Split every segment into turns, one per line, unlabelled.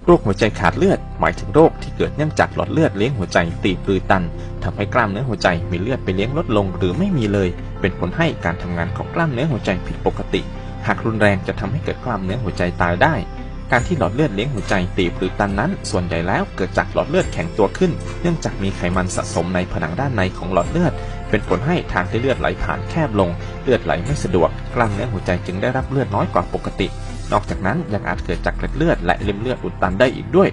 โรคหัวใจขาดเลือดหมายถึงโรคที่เกิดเนื่องจากหลอดเลือดเลี้ยงหัวใจตีบหรือตันทำให้กล้ามเนื้อหัวใจมีเลือดไปเลี้ยงลดลงหรือไม่มีเลยเป็นผลให้การทำงานของกล้ามเนื้อหัวใจผิดปกติหากรุนแรงจะทำให้เกิดกล้ามเนื้อหัวใจตายได้การที่หลอดเลือดเลี้ยงหัวใจตีบหรือตันนั้นส่วนใหญ่แล้วเกิดจากหลอดเลือดแข็งตัวขึ้นเนื่องจากมีไขมันสะสมในผนังด้านในของหลอดเลือดเป็นผลให้ทางที่เลือดไหลผ่านแคบลงเลือดไหลไม่สะดวกกล้ามเนื้อหัวใจจึงได้รับเลือดน้อยกว่าปกตินอกจากนั้นยังอาจเกิดจากเกล็ดเลือดและริ่มเลือดอุดตันได้อีกด้วย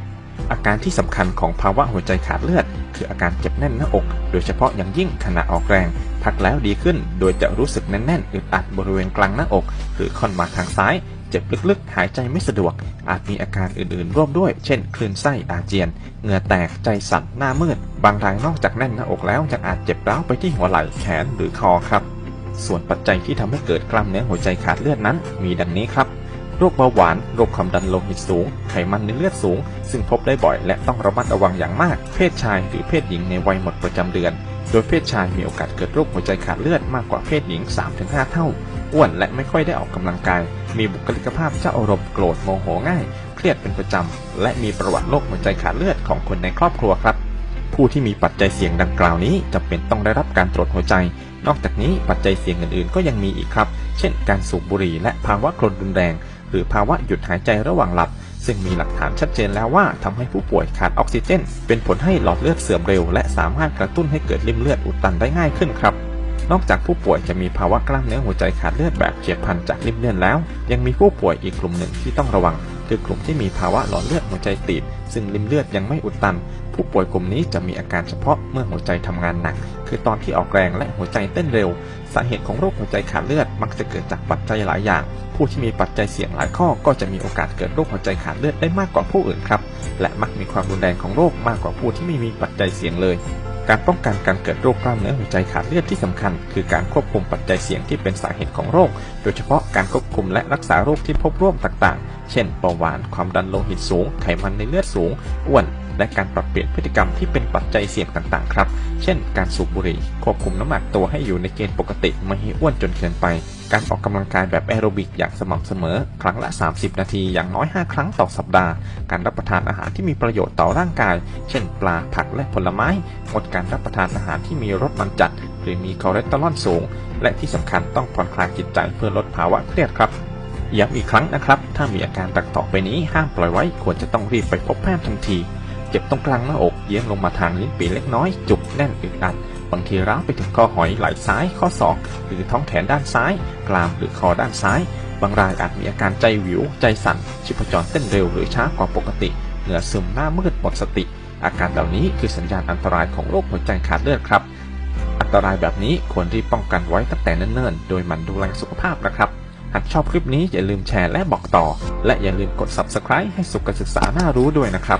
อาการที่สำคัญของภาวะหัวใจขาดเลือดคืออาการเจ็บแน่นหน้าอกโดยเฉพาะอย่างยิ่งขณะออกแรงพักแล้วดีขึ้นโดยจะรู้สึกแน่นๆอึดอัดบริเวณกลางหน้าอกหรือค่อนมาทางซ้ายเจ็บลึกๆหายใจไม่สะดวกอาจมีอาการอื่นๆร่วมด้วยเช่นคลื่นไส้อาเจียนเหงื่อแตกใจสั่นหน้ามืดบางรายนอกจากแน่นหน้าอกแล้วยังอาจเจ็บร้าวไปที่หัวไหล่แขนหรือคอครับส่วนปัจจัยที่ทำให้เกิดกล้ามเนื้อหัวใจขาดเลือดนั้นมีดังนี้ครับโรคเบาหวานโรคความดันโลหิตสูงไขมันในเลือดสูงซึ่งพบได้บ่อยและต้องระมัดระวังอย่างมากเพศชายหรือเพศหญิงในวัยหมดประจำเดือนโดยเพศชายมีโอกาสเกิดโรคหัวใจขาดเลือดมากกว่าเพศหญิง 3-5 เท่าอ้วนและไม่ค่อยได้ออกกำลังกายมีบุคลิกภาพเจ้าอารมณ์โกรธโมโหง่ายเครียดเป็นประจำและมีประวัติโรคหัวใจขาดเลือดของคนในครอบครัวครับผู้ที่มีปัจจัยเสี่ยงดังกล่าวนี้จำเป็นต้องได้รับการตรวจหัวใจนอกจากนี้ปัจจัยเสี่ยงอื่นๆก็ยังมีอีกครับเช่นการสูบบุหรี่และภาวะกรดรุนแรงหรือภาวะหยุดหายใจระหว่างหลับซึ่งมีหลักฐานชัดเจนแล้วว่าทำให้ผู้ป่วยขาดออกซิเจนเป็นผลให้หลอดเลือดเสื่อมเร็วและสามารถกระตุ้นให้เกิดริ่มเลือดอุดตันได้ง่ายขึ้นครับนอกจากผู้ป่วยจะมีภาวะกล้ามเนื้อหัวใจขาดเลือดแบบเฉียบพลันจากริ่มเลือดแล้วยังมีผู้ป่วยอีกกลุ่มหนึ่งที่ต้องระวังคือกลุ่มที่มีภาวะหลอดเลือดหัวใจตีบซึ่งริ่มเลือดยังไม่อุดตันผู้ป่วยกลุ่มนี้จะมีอาการเฉพาะเมื่อหัวใจทำงานหนักคือตอนที่ออกแรงและหัวใจเต้นเร็วสาเหตุของโรคหัวใจขาดเลือดมักจะเกิดจากปัจจัยหลายอย่างผู้ที่มีปัจจัยเสี่ยงหลายข้อก็จะมีโอกาสเกิดโรคหัวใจขาดเลือดได้มากกว่าผู้อื่นครับและมักมีความรุนแรงของโรคมากกว่าผู้ที่ไม่มีปัจจัยเสี่ยงเลยการป้องกันการเกิดโรคกล้ามเนื้อหัวใจขาดเลือดที่สำคัญคือการควบคุมปัจจัยเสี่ยงที่เป็นสาเหตุของโรคโดยเฉพาะการควบคุมและรักษาโรคที่พบร่วมต่างๆเช่นเบาหวานความดันโลหิตสูงไขมันในเลือดสูงอ้วนและการปรับเปลี่ยนพฤติกรรมที่เป็นปัจจัยเสี่ยงต่างๆครับเช่นการสูบบุหรี่ควบคุมน้ำหนักตัวให้อยู่ในเกณฑ์ปกติไม่ให้อ้วนจนเกินไปการออกกำลังกายแบบแอโรบิกอย่างสม่ำเสมอครั้งละ30 นาทีอย่างน้อย5 ครั้งต่อสัปดาห์การรับประทานอาหารที่มีประโยชน์ต่อร่างกายเช่นปลาผักและผลไม้งดการรับประทานอาหารที่มีรสมันจัดหรือมีคอเลสเตอรอลสูงและที่สำคัญต้องผ่อนคลายจิตใจเพื่อลดภาวะเครียดครับย้ำอีกครั้งนะครับถ้ามีอาการดังต่อไปนี้ห้ามปล่อยไว้ควรจะต้องรีบไปพบแพทย์ทันทีเจ็บตรงกลางหน้าอกเยื้องลงมาทางลิ้นปี่เล็กน้อยจุกแน่นอึดอัดบางทีร้าวไปถึงข้อหอยไหล่ซ้ายข้อศอกหรือท้องแขนด้านซ้ายกรามหรือคอด้านซ้ายบางรายอาจมีอาการใจวิวใจสั่นชีพจรเต้นเร็วหรือช้ากว่าปกติเหงื่อซึมหน้ามืดหมดสติอาการเหล่านี้คือสัญญาณอันตรายของโรคหัวใจขาดเลือดครับอันตรายแบบนี้ควรรีบป้องกันไว้ตั้งแต่เนิ่นๆโดยหมั่นดูแลสุขภาพนะครับหากชอบคลิปนี้อย่าลืมแชร์และบอกต่อและอย่าลืมกด Subscribe ให้สุขศึกษาน่ารู้ด้วยนะครับ